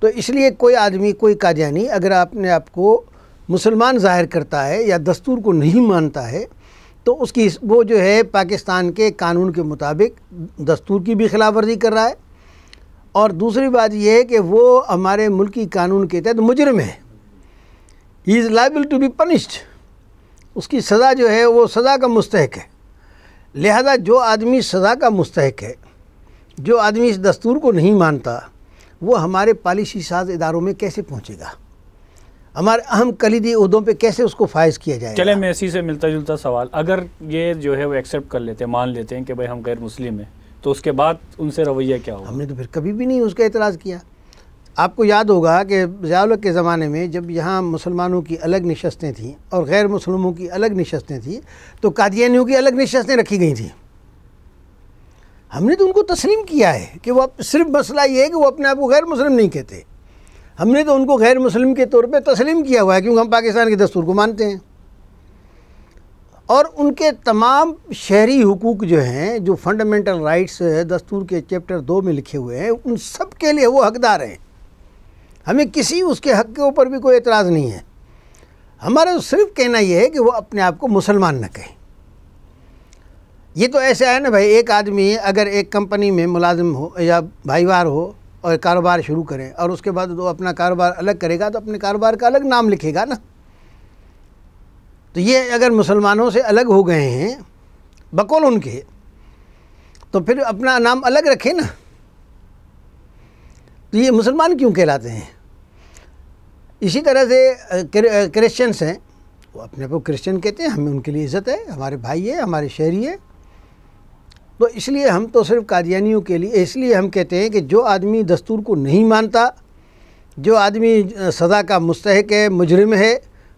تو اس لیے کوئی آدمی، کوئی قادیانی اگر اپنے آپ کو مسلمان ظاہر کرتا ہے یا دستور کو نہیں مانتا ہے تو اس کی وہ جو ہے پاکستان کے قانون کے مطابق دستور کی بھی خلاف ورزی کر رہا ہے، اور دوسری بات یہ ہے کہ وہ ہمارے ملکی قانون کے تحت مجرم ہے، he is liable to be punished, اس کی سزا جو ہے وہ سزا کا مستحق ہے۔ لہذا جو آدمی سزا کا مستحق ہے، جو آدمی اس دستور کو نہیں مانتا، وہ ہمارے پالیسی ساز اداروں میں کیسے پہنچے گا، ہمارے اہم کلیدی عہدوں پہ کیسے اس کو فائز کیا جائے گا؟ چلے میں اسی سے ملتا جلتا سوال، اگر یہ جو ہے وہ ایکسیپٹ کر لیتے ہیں، مان لیتے ہیں کہ بھائی ہم غیر مسلم ہیں، تو اس کے بعد ان سے رویہ کیا ہوگا؟ ہم نے تو پھر کبھی بھی نہیں اس کا اعتراض کیا۔ آپ کو یاد ہوگا کہ ضیاء الحق کے زمانے میں جب یہاں مسلمانوں کی الگ نشستیں تھیں اور غیر مسلموں کی الگ نشستیں تھیں تو قادیانیوں کی الگ نشستیں رکھی گئی تھیں، ہم نے تو ان کو تسلیم کیا ہے کہ وہ صرف مسئلہ یہ ہے کہ وہ اپنے آپ کو غیر مسلم نہیں کہتے، ہم نے تو ان کو غیر مسلم کے طور پہ تسلیم کیا ہوا ہے کیونکہ ہم پاکستان کے دستور کو مانتے ہیں، اور ان کے تمام شہری حقوق جو ہیں، جو فنڈامنٹل رائٹس دستور کے چیپٹر 2 میں لکھے ہوئے ہیں، ان سب کے لیے وہ حقدار ہیں، ہمیں کسی اس کے حق کے اوپر بھی کوئی اعتراض نہیں ہے۔ ہمارا صرف کہنا یہ ہے کہ وہ اپنے آپ کو مسلمان نہ کہیں۔ یہ تو ایسا ہے نا بھائی، ایک آدمی اگر ایک کمپنی میں ملازم ہو یا بھائیوار ہو اور کاروبار شروع کرے اور اس کے بعد وہ اپنا کاروبار الگ کرے گا تو اپنے کاروبار کا الگ نام لکھے گا نا، تو یہ اگر مسلمانوں سے الگ ہو گئے ہیں بقول ان کے تو پھر اپنا نام الگ رکھے نا، تو یہ مسلمان کیوں کہلاتے ہیں؟ اسی طرح سے کرسچنس ہیں، وہ اپنے آپ کو کرسچن کہتے ہیں، ہمیں ان کے لیے عزت ہے، ہمارے بھائی ہیں، ہمارے شہری ہیں، تو اس لیے ہم تو صرف قادیانیوں کے لیے اس لیے ہم کہتے ہیں کہ جو آدمی دستور کو نہیں مانتا، جو آدمی سزا کا مستحق ہے، مجرم ہے،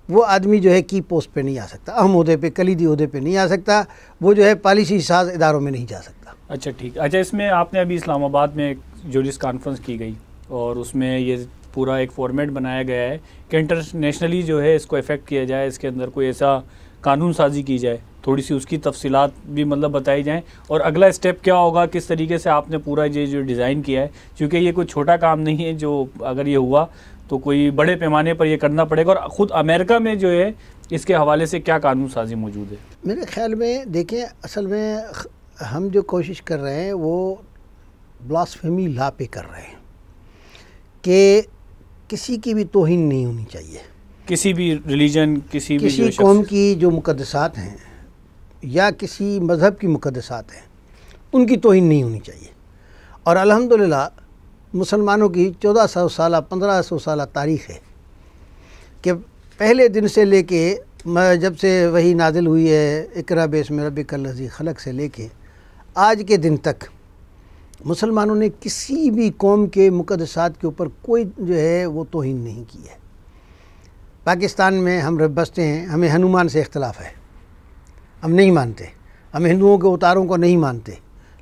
وہ آدمی جو ہے کی پوسٹ پہ نہیں آ سکتا، اہم عہدے پہ، کلیدی عہدے پہ نہیں آ سکتا، وہ جو ہے پالیسی ساز اداروں میں نہیں جا سکتا۔ اچھا ٹھیک، اچھا اس میں آپ نے ابھی اسلام آباد میں ایک جورس کانفرنس کی گئی اور اس میں یہ پورا ایک فارمیٹ بنایا گیا ہے کہ انٹرنیشنلی جو ہے اس کو افیکٹ کیا جائے، اس کے اندر کوئی ایسا قانون سازی کی جائے، تھوڑی سی اس کی تفصیلات بھی مطلب بتائی جائیں، اور اگلا اسٹیپ کیا ہوگا، کس طریقے سے آپ نے پورا یہ جو ڈیزائن کیا ہے، کیونکہ یہ کوئی چھوٹا کام نہیں ہے، جو اگر یہ ہوا تو کوئی بڑے پیمانے پر یہ کرنا پڑے گا. اور خود امریکہ میں جو ہے اس کے حوالے سے کیا قانون سازی موجود ہے؟ میرے خیال میں دیکھیں، اصل میں ہم جو کوشش کر رہے ہیں وہ بلاسفیمی لا پہ کر رہے ہیں کہ کسی کی بھی توہین نہیں ہونی چاہیے. کسی بھی ریلیجن، کسی قوم کی جو مقدسات ہیں یا کسی مذہب کی مقدسات ہیں ان کی توہین نہیں ہونی چاہیے. اور الحمدللہ مسلمانوں کی 1400 سالہ 1500 سالہ تاریخ ہے کہ پہلے دن سے لے کے جب سے وحی نازل ہوئی ہے اقرا باسم ربک الذی خلق سے لے کے آج کے دن تک مسلمانوں نے کسی بھی قوم کے مقدسات کے اوپر کوئی جو ہے وہ توہین نہیں کی ہے. پاکستان میں ہم بستے ہیں، ہمیں ہنومان سے اختلاف ہے، ہم نہیں مانتے، ہم ہندوؤں کے اتاروں کو نہیں مانتے،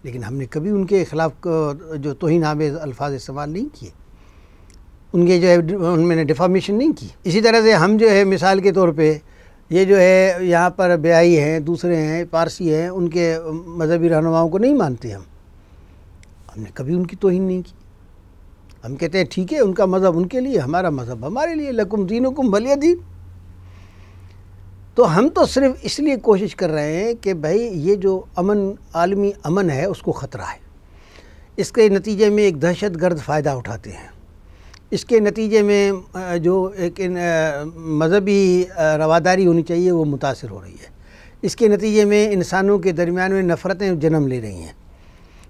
لیکن ہم نے کبھی ان کے خلاف جو توہین آمیز الفاظ استعمال نہیں کیے، ان کے جو ہے ان میں نے ڈیفامیشن نہیں کی. اسی طرح سے ہم جو ہے مثال کے طور پہ یہ جو ہے یہاں پر بیائی ہیں، دوسرے ہیں، پارسی ہیں، ان کے مذہبی رہنماؤں کو نہیں مانتے. ہم نے کبھی ان کی توہین نہیں کی. ہم کہتے ہیں ٹھیک ہے، ان کا مذہب ان کے لیے، ہمارا مذہب ہمارے لیے، لکم دینکم ولی دین. تو ہم تو صرف اس لیے کوشش کر رہے ہیں کہ بھائی یہ جو امن، عالمی امن ہے، اس کو خطرہ ہے. اس کے نتیجے میں ایک دہشت گرد فائدہ اٹھاتے ہیں. اس کے نتیجے میں جو ایک مذہبی رواداری ہونی چاہیے وہ متاثر ہو رہی ہے. اس کے نتیجے میں انسانوں کے درمیان میں نفرتیں جنم لے رہی ہیں.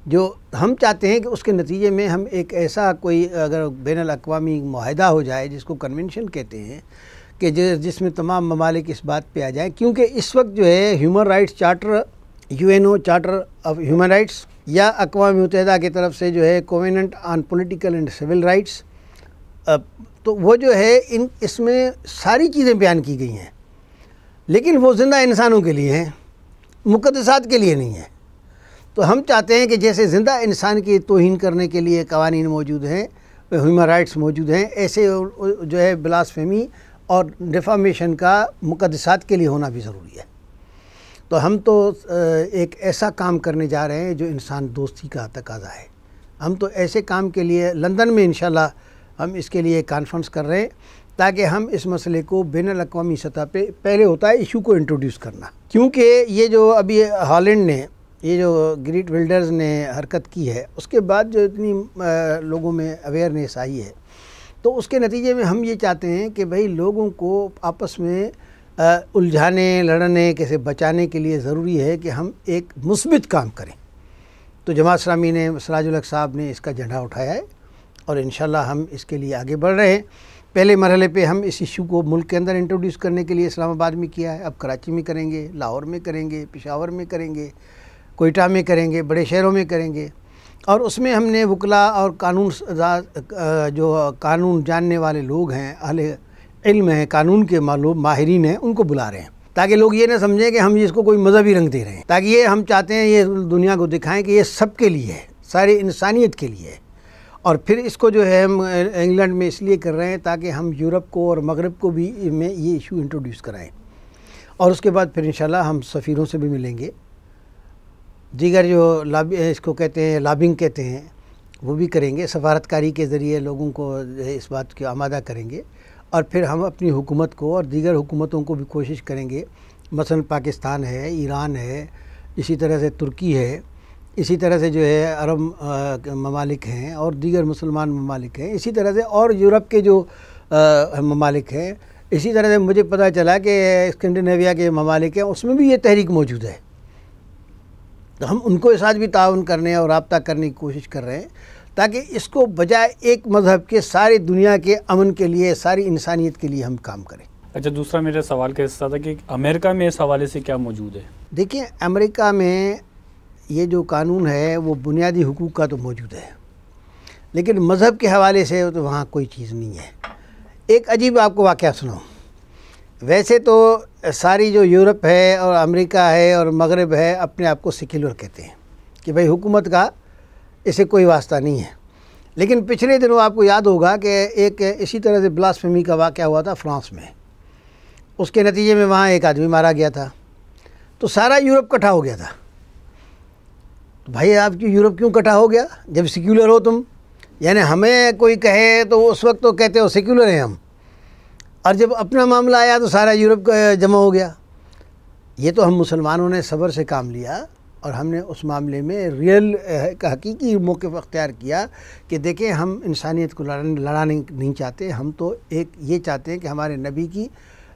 جو ہم چاہتے ہیں کہ اس کے نتیجے میں ہم ایک ایسا کوئی اگر بین الاقوامی معاہدہ ہو جائے جس کو کنونشن کہتے ہیں کہ جس میں تمام ممالک اس بات پہ آ جائیں، کیونکہ اس وقت جو ہے human rights charter, UN charter of human rights یا اقوام متحدہ کی طرف سے جو ہے covenant on political and civil rights, تو وہ جو ہے اس میں ساری چیزیں بیان کی گئی ہیں، لیکن وہ زندہ انسانوں کے لیے ہیں، مقدسات کے لیے نہیں ہیں. تو ہم چاہتے ہیں کہ جیسے زندہ انسان کی توہین کرنے کے لیے قوانین موجود ہیں، ہیومن رائٹس موجود ہیں، ایسے جو ہے بلاسفیمی اور ڈیفامیشن کا مقدسات کے لیے ہونا بھی ضروری ہے. تو ہم تو ایک ایسا کام کرنے جا رہے ہیں جو انسان دوستی کا تقاضا ہے. ہم تو ایسے کام کے لیے لندن میں انشاءاللہ ہم اس کے لیے کانفرنس کر رہے ہیں تاکہ ہم اس مسئلے کو بین الاقوامی سطح پہ پہلے ہوتا ہے ایشو کو انٹروڈیوس کرنا. کیونکہ یہ جو ابھی ہالینڈ نے، یہ جو گریٹ ولڈرز نے حرکت کی ہے، اس کے بعد جو اتنی لوگوں میں اویئرنیس آئی ہے، تو اس کے نتیجے میں ہم یہ چاہتے ہیں کہ بھئی لوگوں کو آپس میں الجھانے، لڑنے سے بچانے کے لیے ضروری ہے کہ ہم ایک مثبت کام کریں. تو جماعت اسلامی نے، سراج الحق صاحب نے اس کا جھنڈا اٹھایا ہے اور انشاءاللہ ہم اس کے لیے آگے بڑھ رہے ہیں. پہلے مرحلے پہ ہم اس ایشو کو ملک کے اندر انٹروڈیوس کرنے کے لیے اسلام آباد میں کیا ہے، اب کراچی میں کریں گے، لاہور میں کریں گے، پشاور میں کریں گے، کوئٹہ میں کریں گے، بڑے شہروں میں کریں گے. اور اس میں ہم نے وکلاء اور جو قانون جاننے والے لوگ ہیں، اہل علم ہیں، قانون کے ماہرین ہیں، ان کو بلا رہے ہیں تاکہ لوگ یہ نہ سمجھیں کہ ہم اس کو کوئی مذہبی رنگ دے رہے ہیں. تاکہ یہ ہم چاہتے ہیں یہ دنیا کو دکھائیں کہ یہ سب کے لیے ہے، ساری انسانیت کے لیے ہے. اور پھر اس کو جو ہے ہم انگلینڈ میں اس لیے کر رہے ہیں تاکہ ہم یورپ کو اور مغرب کو بھی میں یہ ایشو انٹروڈیوس کرائیں. اور اس کے بعد پھر انشاءاللہ ہم سفیروں سے بھی ملیں گے، دیگر جو اس کو کہتے ہیں لابنگ کہتے ہیں وہ بھی کریں گے، سفارتکاری کے ذریعے لوگوں کو اس بات کے آمادہ کریں گے. اور پھر ہم اپنی حکومت کو اور دیگر حکومتوں کو بھی کوشش کریں گے، مثلا پاکستان ہے، ایران ہے، اسی طرح سے ترکی ہے، اسی طرح سے جو ہے عرب ممالک ہیں اور دیگر مسلمان ممالک ہیں، اسی طرح سے اور یورپ کے جو ممالک ہیں. اسی طرح سے مجھے پتہ چلا کہ اسکینڈینیویا کے ممالک ہیں، اس میں بھی یہ تحریک موجود ہے. تو ہم ان کو ساتھ بھی تعاون کرنے اور رابطہ کرنے کی کوشش کر رہے ہیں تاکہ اس کو بجائے ایک مذہب کے ساری دنیا کے امن کے لیے، ساری انسانیت کے لیے ہم کام کریں. اچھا، دوسرا میرا سوال کا حصہ تھا کہ امریکہ میں اس حوالے سے کیا موجود ہے؟ دیکھیں، امریکہ میں یہ جو قانون ہے وہ بنیادی حقوق کا تو موجود ہے، لیکن مذہب کے حوالے سے تو وہاں کوئی چیز نہیں ہے. ایک عجیب آپ کو واقعہ سناؤں. ویسے تو ساری جو یورپ ہے اور امریکہ ہے اور مغرب ہے اپنے آپ کو سیکولر کہتے ہیں کہ بھئی حکومت کا اسے کوئی واسطہ نہیں ہے. لیکن پچھلے دنوں آپ کو یاد ہوگا کہ ایک اسی طرح سے بلاسفیمی کا واقعہ ہوا تھا فرانس میں. اس کے نتیجے میں وہاں ایک آدمی مارا گیا تھا، تو سارا یورپ کٹھا ہو گیا تھا. بھائی آپ کی یورپ کیوں کٹھا ہو گیا جب سیکولر ہو تم؟ یعنی ہمیں کوئی کہے تو اس وقت تو کہتے ہو سیکولر ہیں ہم، اور جب اپنا معاملہ آیا تو سارا یورپ کا جمع ہو گیا۔ یہ تو ہم مسلمانوں نے صبر سے کام لیا، اور ہم نے اس معاملے میں ریئل حقیقی موقف اختیار کیا کہ دیکھیں ہم انسانیت کو لڑانے نہیں چاہتے، ہم تو ایک یہ چاہتے ہیں کہ ہمارے نبی کی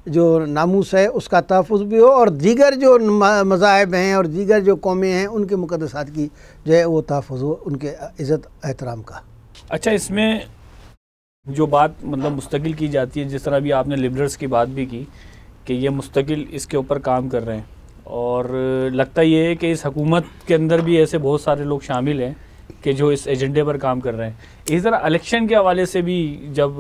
جو ناموس ہے اس کا تحفظ بھی ہو، اور دیگر جو مذاہب ہیں اور دیگر جو قومیں ہیں ان کے مقدسات کی جو ہے وہ تحفظ ہو، ان کے عزت احترام کا۔ اچھا، اس میں جو بات مطلب مستقل کی جاتی ہے، جس طرح بھی آپ نے لبرلز کی بات بھی کی کہ یہ مستقل اس کے اوپر کام کر رہے ہیں، اور لگتا یہ ہے کہ اس حکومت کے اندر بھی ایسے بہت سارے لوگ شامل ہیں کہ جو اس ایجنڈے پر کام کر رہے ہیں۔ اسی طرح الیکشن کے حوالے سے بھی جب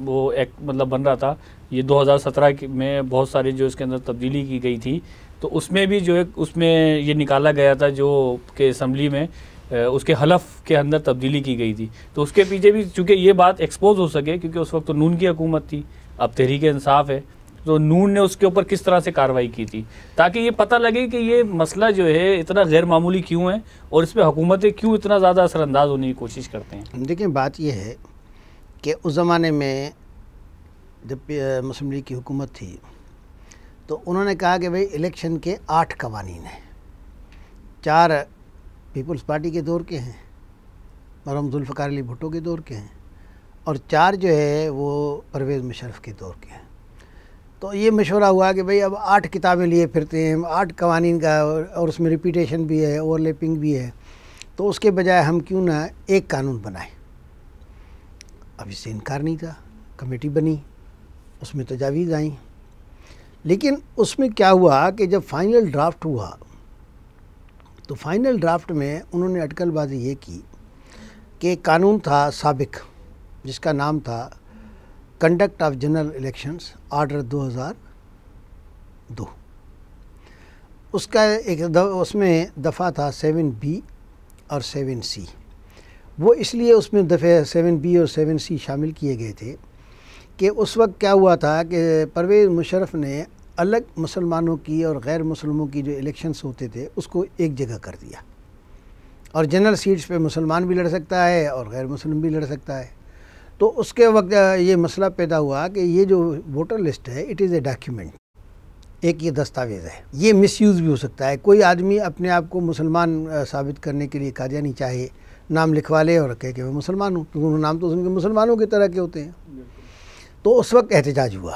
وہ ایک مطلب بن رہا تھا، یہ 2017 میں بہت ساری جو اس کے اندر تبدیلی کی گئی تھی، تو اس میں بھی جو ہے اس میں یہ نکالا گیا تھا جو کہ اسمبلی میں اس کے حلف کے اندر تبدیلی کی گئی تھی، تو اس کے پیچھے بھی چونکہ یہ بات ایکسپوز ہو سکے، کیونکہ اس وقت تو نون کی حکومت تھی، اب تحریک انصاف ہے، تو نون نے اس کے اوپر کس طرح سے کارروائی کی تھی تاکہ یہ پتہ لگے کہ یہ مسئلہ جو ہے اتنا غیر معمولی کیوں ہے، اور اس پہ حکومتیں کیوں اتنا زیادہ اثر انداز ہونے کی کوشش کرتے ہیں۔ دیکھیں بات یہ ہے کہ اس زمانے میں جب مسلم لیگ کی حکومت تھی تو انہوں نے کہا کہ بھئی الیکشن کے 8 قوانین ہیں، 4 پیپلز پارٹی کے دور کے ہیں، مرحوم ذوالفقار علی بھٹو کے دور کے ہیں، اور 4 جو ہے وہ پرویز مشرف کے دور کے ہیں۔ تو یہ مشورہ ہوا کہ بھئی اب 8 کتابیں لیے پھرتے ہیں، 8 قوانین کا، اور اس میں ریپیٹیشن بھی ہے، اوور لیپنگ بھی ہے، تو اس کے بجائے ہم کیوں نہ ایک قانون بنائیں۔ اب اس سے انکار نہیں تھا، کمیٹی بنی، اس میں تجاویز آئیں، لیکن اس میں کیا ہوا کہ جب فائنل ڈرافٹ ہوا تو فائنل ڈرافٹ میں انہوں نے اٹکل بازی یہ کی کہ ایک قانون تھا سابق جس کا نام تھا conduct of general elections order 2002، اس کا اس میں دفعہ تھا 7B اور 7C۔ وہ اس لیے اس میں دفعہ 7B اور 7C شامل کیے گئے تھے کہ اس وقت کیا ہوا تھا کہ پرویز مشرف نے الگ مسلمانوں کی اور غیر مسلموں کی جو الیکشنز ہوتے تھے اس کو ایک جگہ کر دیا، اور جنرل سیٹس پہ مسلمان بھی لڑ سکتا ہے اور غیر مسلم بھی لڑ سکتا ہے۔ تو اس کے وقت یہ مسئلہ پیدا ہوا کہ یہ جو ووٹر لسٹ ہے اٹ از اے ڈاکیومنٹ، ایک یہ دستاویز ہے، یہ مس یوز بھی ہو سکتا ہے۔ کوئی آدمی اپنے آپ کو مسلمان ثابت کرنے کے لیے قادیانی چاہے، نام لکھوا لے اور کہے کہ میں مسلمان ہوں، کیونکہ نام تو ان کے مسلمانوں کی طرح کے ہوتے ہیں۔ تو اس وقت احتجاج ہوا،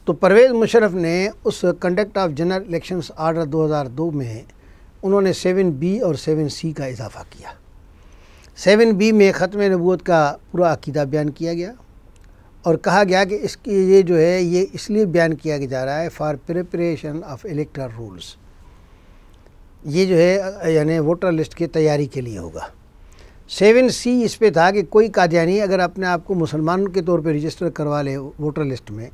تو پرویز مشرف نے اس conduct of general elections order 2002 میں انہوں نے 7B اور 7C کا اضافہ کیا۔ 7B میں ختم نبوت کا پورا عقیدہ بیان کیا گیا، اور کہا گیا کہ اس کی یہ جو ہے یہ اس لیے بیان کیا جا رہا ہے for preparation of electoral rolls, یہ جو ہے یعنی ووٹر لسٹ کی تیاری کے لیے ہوگا۔ 7C اس پہ تھا کہ کوئی قادیانی اگر اپنے آپ کو مسلمان کے طور پہ رجسٹر کروا لے ووٹر لسٹ میں،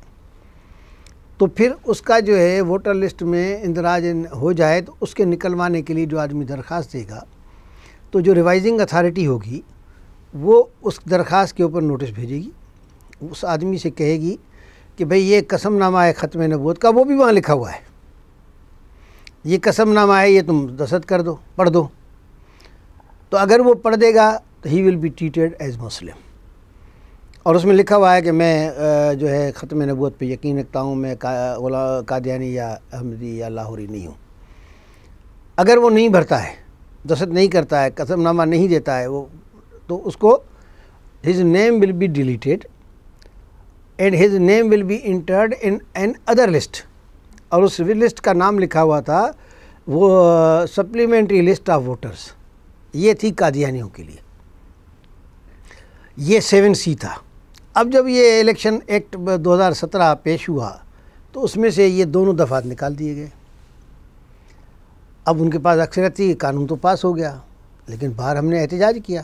تو پھر اس کا جو ہے ووٹر لسٹ میں اندراج ہو جائے تو اس کے نکلوانے کے لیے جو آدمی درخواست دے گا تو جو ریوائزنگ اتھارٹی ہوگی وہ اس درخواست کے اوپر نوٹس بھیجے گی، اس آدمی سے کہے گی کہ بھئی یہ قسم نامہ ہے ختم نبوت کا، وہ بھی وہاں لکھا ہوا ہے، یہ قسم نامہ ہے، یہ تم دستخط کر دو، پڑھ دو۔ تو اگر وہ پڑھ دے گا تو he will be treated as Muslim, اور اس میں لکھا ہوا ہے کہ میں جو ہے ختم نبوت پہ یقین رکھتا ہوں، میں قادیانی یا احمدی یا لاہوری نہیں ہوں۔ اگر وہ نہیں بھرتا ہے، دستخط نہیں کرتا ہے، قسم نامہ نہیں دیتا ہے وہ، تو اس کو his name will be deleted and his name will be entered in an other list، اور اس لسٹ کا نام لکھا ہوا تھا وہ سپلیمنٹری لسٹ آف ووٹرز، یہ تھی قادیانیوں کے لیے، یہ 7C تھا۔ اب جب یہ الیکشن ایکٹ 2017 پیش ہوا تو اس میں سے یہ دونوں دفعات نکال دیے گئے۔ اب ان کے پاس اکثریت تھی، قانون تو پاس ہو گیا، لیکن باہر ہم نے احتجاج کیا،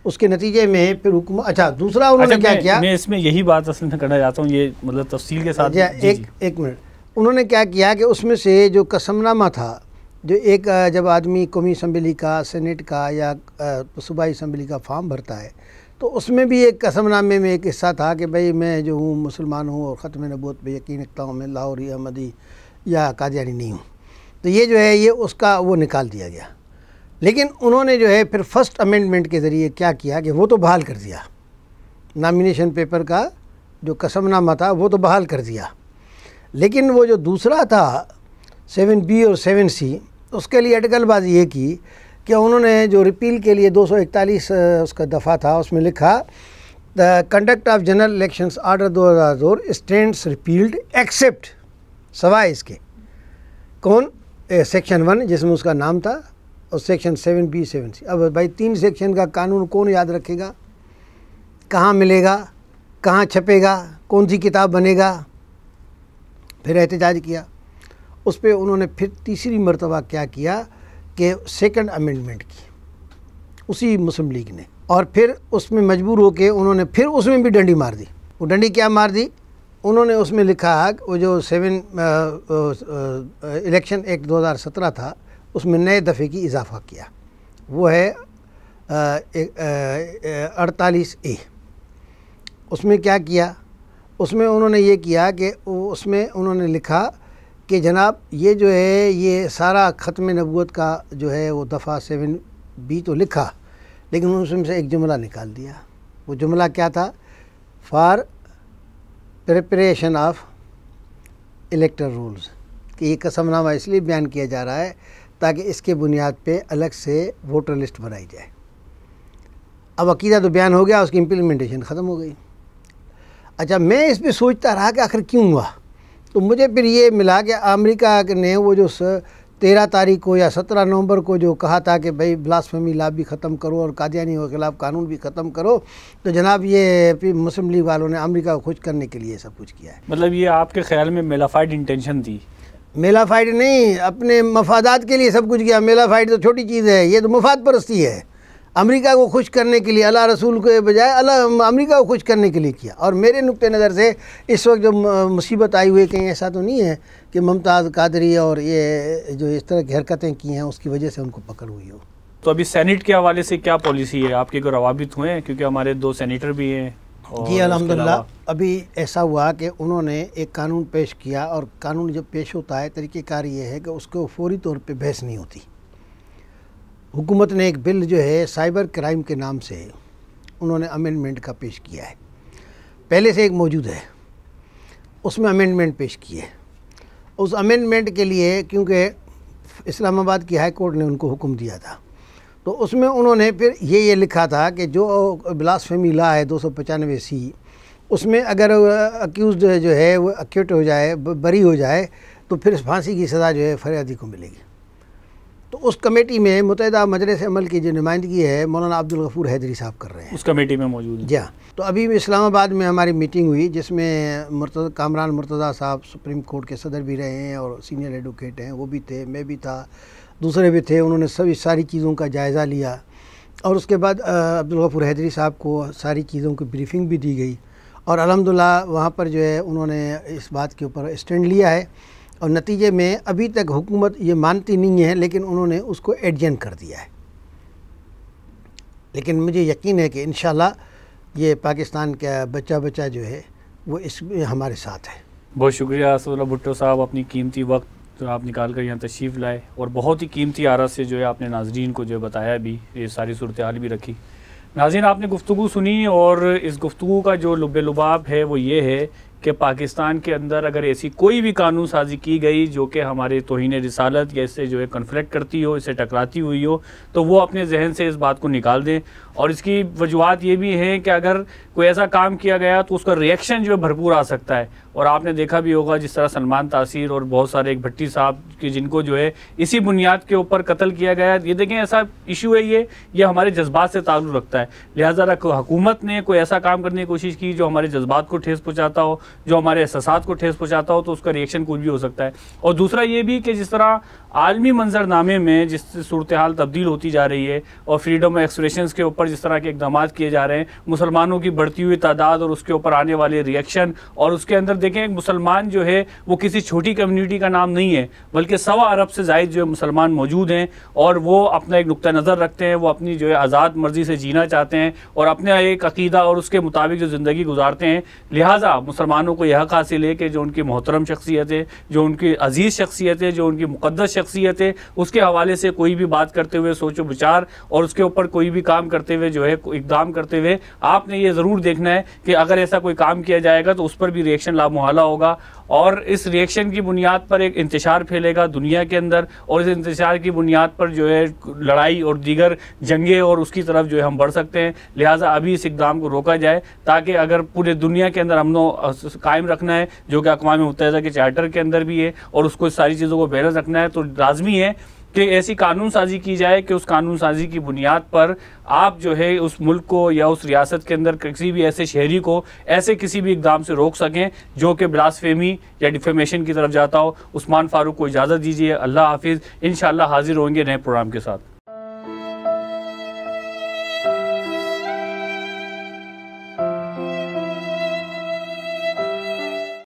اس کے نتیجے میں پھر حکومت دوسرا انہوں نے کیا کیا، میں اس میں یہی بات اصل میں کرنا چاہتا ہوں، یہ مطلب تفصیل کے ساتھ ایک منٹ، انہوں نے کیا کیا کہ اس میں سے جو قسم نامہ تھا، جو ایک جب آدمی قومی اسمبلی کا، سینیٹ کا یا صوبائی اسمبلی کا فارم بھرتا ہے تو اس میں بھی ایک قسم نامے میں ایک حصہ تھا کہ بھئی میں جو ہوں مسلمان ہوں اور ختم نبوت پہ یقین رکھتا ہوں، میں لاہوری، احمدی یا قادیانی نہیں ہوں۔ تو یہ جو ہے یہ اس کا وہ نکال دیا گیا۔ لیکن انہوں نے جو ہے پھر فرسٹ امینڈمنٹ کے ذریعے کیا کیا کہ وہ تو بحال کر دیا، نامینیشن پیپر کا جو قسم نامہ تھا وہ تو بحال کر دیا، لیکن وہ جو دوسرا تھا 7B اور 7C اس کے لیے اٹکل بازی یہ کی کہ انہوں نے جو ریپیل کے لیے 241 اس کا دفعہ تھا، اس میں لکھا the conduct of general elections order 2002 stands repealed except, سوائے اس کے کون سیکشن 1 جس میں اس کا نام تھا اور سیکشن 7B 7C۔ اب بھائی 3 سیکشن کا قانون کون یاد رکھے گا، کہاں ملے گا، کہاں چھپے گا، کون سی کتاب بنے گا؟ پھر احتجاج کیا، اس پہ انہوں نے پھر تیسری مرتبہ کیا کیا کہ سیکنڈ امینڈمنٹ کی اسی مسلم لیگ نے، اور پھر اس میں مجبور ہو کے انہوں نے پھر اس میں بھی ڈنڈی مار دی۔ وہ ڈنڈی کیا مار دی؟ انہوں نے اس میں لکھا وہ جو الیکشن ایکٹ 2017 تھا اس میں نئے دفعے کی اضافہ کیا، وہ ہے 48A۔ اس میں کیا کیا؟ اس میں انہوں نے یہ کیا کہ اس میں انہوں نے لکھا کہ جناب یہ جو ہے یہ سارا ختم نبوت کا جو ہے وہ دفعہ 7B تو لکھا، لیکن اس میں سے ایک جملہ نکال دیا۔ وہ جملہ کیا تھا؟ For preparation of electoral rolls, کہ یہ قسم نامہ اس لیے بیان کیا جا رہا ہے تاکہ اس کے بنیاد پہ الگ سے ووٹر لسٹ بنائی جائے۔ اب عقیدہ تو بیان ہو گیا، اس کی امپلیمنٹیشن ختم ہو گئی۔ اچھا، میں اس پہ سوچتا رہا کہ آخر کیوں ہوا، تو مجھے پھر یہ ملا کہ امریکہ نے وہ جو 13 تاریخ کو یا 17 نومبر کو جو کہا تھا کہ بھائی بلاسفیمی لا بھی ختم کرو اور قادیانیوں کے خلاف قانون بھی ختم کرو، تو جناب یہ پھر مسلم لیگ والوں نے امریکہ کو خوش کرنے کے لیے سب کچھ کیا ہے۔ مطلب یہ آپ کے خیال میں میلافائڈ انٹینشن تھی؟ میلافائڈ نہیں، اپنے مفادات کے لیے سب کچھ کیا۔ میلافائڈ تو چھوٹی چیز ہے، یہ تو مفاد پرستی ہے۔ امریکہ کو خوش کرنے کے لیے، اللہ رسول کے بجائے امریکہ کو خوش کرنے کے لیے کیا۔ اور میرے نقطۂ نظر سے اس وقت جو مصیبت آئی ہوئی ہے، کہیں ایسا تو نہیں ہے کہ ممتاز قادری اور یہ جو اس طرح کی حرکتیں کی ہیں اس کی وجہ سے ان کو پکڑ ہوئی ہو۔ تو ابھی سینٹ کے حوالے سے کیا پالیسی ہے آپ کے؟ کوئی روابط ہوئے ہیں؟ کیونکہ ہمارے 2 سینیٹر بھی ہیں۔ جی الحمدللہ، ابھی ایسا ہوا کہ انہوں نے ایک قانون پیش کیا، اور قانون جب پیش ہوتا ہے طریقہ کار یہ ہے کہ اس کو فوری طور پہ بحث نہیں ہوتی۔ حکومت نے ایک بل جو ہے سائبر کرائم کے نام سے انہوں نے امینڈمنٹ کا پیش کیا ہے، پہلے سے ایک موجود ہے، اس میں امینڈمنٹ پیش کی ہے۔ اس امینڈمنٹ کے لیے کیونکہ اسلام آباد کی ہائی کورٹ نے ان کو حکم دیا تھا، تو اس میں انہوں نے پھر یہ لکھا تھا کہ جو بلاسفیمی لا ہے 295C، اس میں اگر اکیوزڈ جو ہے وہ ایکوٹ ہو جائے، بری ہو جائے، تو پھر پھانسی کی سزا جو ہے فریادی کو ملے گی۔ تو اس کمیٹی میں متحدہ مجلس عمل کی جو نمائندگی ہے مولانا عبدالغفور حیدری صاحب کر رہے ہیں، اس کمیٹی میں موجود ہیں۔ جی ہاں، تو ابھی اسلام آباد میں ہماری میٹنگ ہوئی جس میں کامران مرتضیٰ صاحب سپریم کورٹ کے صدر بھی رہے ہیں اور سینئر ایڈوکیٹ ہیں، وہ بھی تھے، میں بھی تھا، دوسرے بھی تھے۔ انہوں نے ساری چیزوں کا جائزہ لیا، اور اس کے بعد عبدالغفور حیدری صاحب کو ساری چیزوں کی بریفنگ بھی دی گئی، اور الحمدللہ وہاں پر جو ہے انہوں نے اس بات کے اوپر اسٹینڈ لیا ہے، اور نتیجے میں ابھی تک حکومت یہ مانتی نہیں ہے، لیکن انہوں نے اس کو ایڈجن کر دیا ہے۔ لیکن مجھے یقین ہے کہ انشاءاللہ یہ پاکستان کا بچہ جو ہے وہ اس میں ہمارے ساتھ ہے۔ بہت شکریہ اسد اللہ بھٹو صاحب، اپنی قیمتی وقت جو آپ نکال کر یہاں تشریف لائے، اور بہت ہی قیمتی آراء سے جو ہے آپ نے ناظرین کو جو ہے بتایا بھی، یہ ساری صورتحال بھی رکھی۔ ناظرین، آپ نے گفتگو سنی، اور اس گفتگو کا جو لب لباب ہے وہ یہ ہے کہ پاکستان کے اندر اگر ایسی کوئی بھی قانون سازی کی گئی جو کہ ہمارے توہین رسالت یا اس سے جو ہے کنفلکٹ کرتی ہو، اس سے ٹکراتی ہوئی ہو، تو وہ اپنے ذہن سے اس بات کو نکال دیں۔ اور اس کی وجوہات یہ بھی ہیں کہ اگر کوئی ایسا کام کیا گیا تو اس کا ریئیکشن جو ہے بھرپور آ سکتا ہے، اور آپ نے دیکھا بھی ہوگا جس طرح سلمان تاثیر اور بہت سارے ایک بھٹی صاحب کی جن کو جو ہے اسی بنیاد کے اوپر قتل کیا گیا۔ یہ دیکھیں ایسا ایشو ہے، یہ ہمارے جذبات سے تعلق رکھتا ہے، لہٰذا حکومت نے کوئی ایسا کام کرنے کی کوشش کی جو ہمارے جذبات کو ٹھیس پہنچاتا ہو، جو ہمارے احساسات کو ٹھیس پہنچاتا ہو، تو اس کا ریئیکشن کچھ بھی ہو سکتا ہے۔ اور دوسرا یہ بھی کہ جس طرح عالمی منظر نامے میں جس صورتحال تبدیل ہوتی جا رہی ہے، اور فریڈم آف ایکسپریشنز کے اوپر جس طرح کے اقدامات کیے جا رہے ہیں، مسلمانوں کی بڑھتی ہوئی تعداد اور اس کے اوپر آنے والے ریئیکشن، اور اس کے اندر دیکھیں ایک مسلمان جو ہے وہ کسی چھوٹی کمیونٹی کا نام نہیں ہے، بلکہ 1.25 ارب سے زائد جو ہے مسلمان موجود ہیں، اور وہ اپنا ایک نقطہ نظر رکھتے ہیں، وہ اپنی جو ہے آزاد مرضی سے جینا چاہتے ہیں، اور اپنا ایک عقیدہ اور اس کے مطابق جو زندگی گزارتے ہیں۔ لہٰذا مسلمانوں کو یہ حق حاصل ہے کہ جو ان کی محترم شخصیت ہے، جو ان کی عزیز شخصیت ہے، جو ان کی مقدس شخصیت ہے، اس کے حوالے سے کوئی بھی بات کرتے ہوئے سوچ و بچار اور اس کے اوپر کوئی بھی کام کرتے ہوئے جو ہے اقدام کرتے ہوئے آپ نے یہ ضرور دیکھنا ہے کہ اگر ایسا کوئی کام کیا جائے گا تو اس پر بھی ریئیکشن لامحالہ ہوگا، اور اس ریئیکشن کی بنیاد پر ایک انتشار پھیلے گا دنیا کے اندر، اور اس انتشار کی بنیاد پر جو ہے لڑائی اور دیگر جنگیں اور اس کی طرف جو ہے ہم بڑھ سکتے ہیں۔ لہٰذا ابھی اس اقدام کو روکا جائے، تاکہ اگر پورے دنیا کے اندر امن و قائم رکھنا ہے، جو کہ اقوام متحدہ کے چارٹر کے اندر بھی ہے، اور اس کو اس ساری چیزوں کو بیلنس رکھنا ہے، تو لازمی ہے کہ ایسی قانون سازی کی جائے کہ اس قانون سازی کی بنیاد پر آپ جو ہے اس ملک کو یا اس ریاست کے اندر کسی بھی ایسے شہری کو ایسے کسی بھی اقدام سے روک سکیں جو کہ بلاسفیمی یا ڈیفیمیشن کی طرف جاتا ہو۔ عثمان فاروق کو اجازت دیجیے، اللہ حافظ، انشاءاللہ حاضر ہوں گے نئے پروگرام کے ساتھ۔